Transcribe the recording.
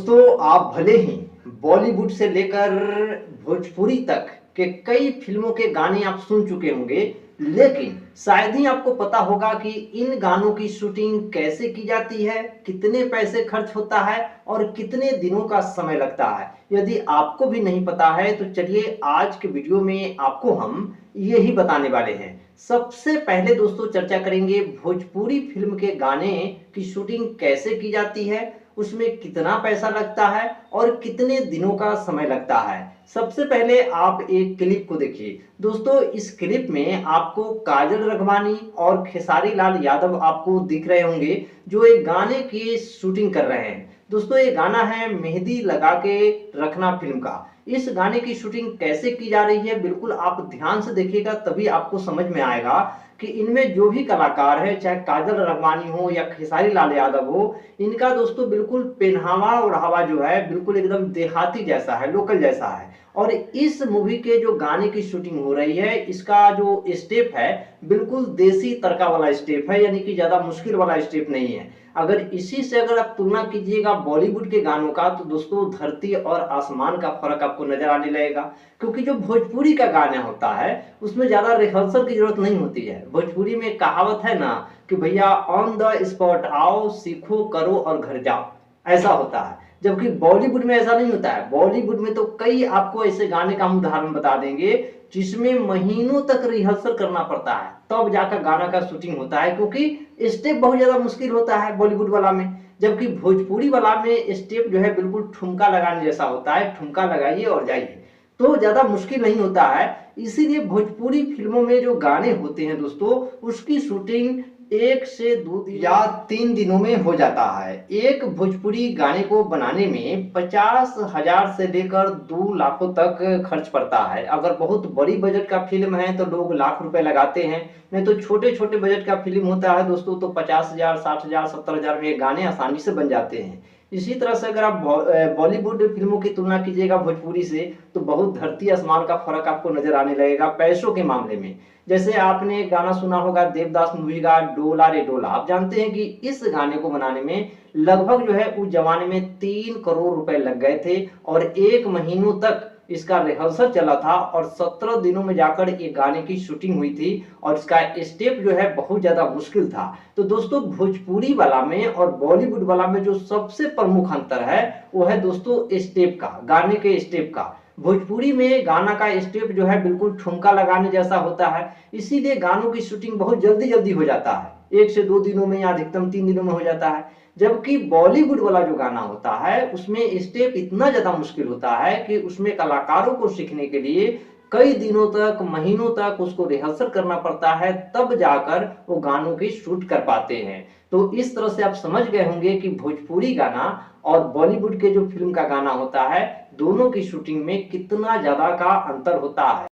दोस्तों, आप भले ही बॉलीवुड से लेकर भोजपुरी तक के कई फिल्मों के गाने आप सुन चुके होंगे, लेकिन शायद ही आपको पता होगा कि इन गानों की शूटिंग कैसे की जाती है, कितने पैसे खर्च होता है और कितने दिनों का समय लगता है। यदि आपको भी नहीं पता है तो चलिए आज के वीडियो में आपको हम यही बताने वाले हैं। सबसे पहले दोस्तों चर्चा करेंगे भोजपुरी फिल्म के गाने की शूटिंग कैसे की जाती है, उसमें कितना पैसा लगता है और कितने दिनों का समय लगता है। सबसे पहले आप एक क्लिप को देखिए। दोस्तों, इस क्लिप में आपको काजल रघवानी और खेसारी लाल यादव आपको दिख रहे होंगे, जो एक गाने की शूटिंग कर रहे हैं। दोस्तों, ये गाना है मेहंदी लगा के रखना फिल्म का। इस गाने की शूटिंग कैसे की जा रही है, बिल्कुल आप ध्यान से देखिएगा, तभी आपको समझ में आएगा कि इनमें जो भी कलाकार है, चाहे काजल रघवानी हो या खेसारी लाल यादव हो, इनका दोस्तों बिल्कुल पहनावा ओढ़ावा जो है बिल्कुल एकदम देहाती जैसा है, लोकल जैसा है। और इस मूवी के जो गाने की शूटिंग हो रही है, इसका जो स्टेप है बिल्कुल देसी तड़का वाला स्टेप है, यानी कि ज्यादा मुश्किल वाला स्टेप नहीं है। अगर इसी से अगर आप तुलना कीजिएगा बॉलीवुड के गानों का, तो दोस्तों धरती और आसमान का फर्क आपको नजर आने लगेगा। क्योंकि जो भोजपुरी का गाना होता है उसमें ज्यादा रिहर्सल की जरूरत नहीं होती है। भोजपुरी में कहावत है ना कि भैया ऑन द स्पॉट आओ, सीखो करो और घर जाओ, ऐसा होता है। जबकि बॉलीवुड में ऐसा नहीं होता है। बॉलीवुड में तो कई आपको ऐसे गाने का हम उदाहरण बता देंगे जिसमें महीनों तक रिहर्सल करना पड़ता है, तब जाकर गाना का शूटिंग होता है, क्योंकि स्टेप बहुत ज्यादा मुश्किल होता है बॉलीवुड वाला में। जबकि भोजपुरी वाला में स्टेप जो है बिल्कुल ठुमका लगाने जैसा होता है, ठुमका लगाइए और जाइए, तो ज्यादा मुश्किल नहीं होता है। इसीलिए भोजपुरी फिल्मों में जो गाने होते हैं दोस्तों, उसकी शूटिंग 1 से 2 दिन या 3 दिनों में हो जाता है। एक भोजपुरी गाने को बनाने में 50,000 से लेकर 2 लाखों तक खर्च पड़ता है। अगर बहुत बड़ी बजट का फिल्म है तो लोग लाख रुपए लगाते हैं, नहीं तो छोटे छोटे बजट का फिल्म होता है दोस्तों तो 50,000, 60,000, 70,000 में गाने आसानी से बन जाते हैं। इसी तरह से अगर आप बॉलीवुड फिल्मों की तुलना कीजिएगा भोजपुरी से, तो बहुत धरती आसमान का फर्क आपको नजर आने लगेगा पैसों के मामले में। जैसे आपने गाना सुना होगा देवदास मूवी का डोला रे डोला। आप जानते हैं कि इस गाने को बनाने में लगभग जो है उस जमाने में 3 करोड़ रुपए लग गए थे और 1 महीनों तक इसका रिहर्सल चला था और 17 दिनों में जाकर ये गाने की शूटिंग हुई थी। और इसका स्टेप जो है बहुत ज्यादा मुश्किल था। तो दोस्तों भोजपुरी वाला में और बॉलीवुड वाला में जो सबसे प्रमुख अंतर है वो है दोस्तों स्टेप का, गाने के स्टेप का। भोजपुरी में गाना का स्टेप जो है बिल्कुल ठुमका लगाने जैसा होता है, इसीलिए गानों की शूटिंग बहुत जल्दी जल्दी हो जाता है, 1 से 2 दिनों में या अधिकतम 3 दिनों में हो जाता है। जबकि बॉलीवुड वाला जो गाना होता है उसमें स्टेप इतना ज्यादा मुश्किल होता है कि उसमें कलाकारों को सीखने के लिए कई दिनों तक, महीनों तक उसको रिहर्सल करना पड़ता है, तब जाकर वो गानों की शूट कर पाते हैं। तो इस तरह से आप समझ गए होंगे कि भोजपुरी गाना और बॉलीवुड के जो फिल्म का गाना होता है, दोनों की शूटिंग में कितना ज्यादा का अंतर होता है।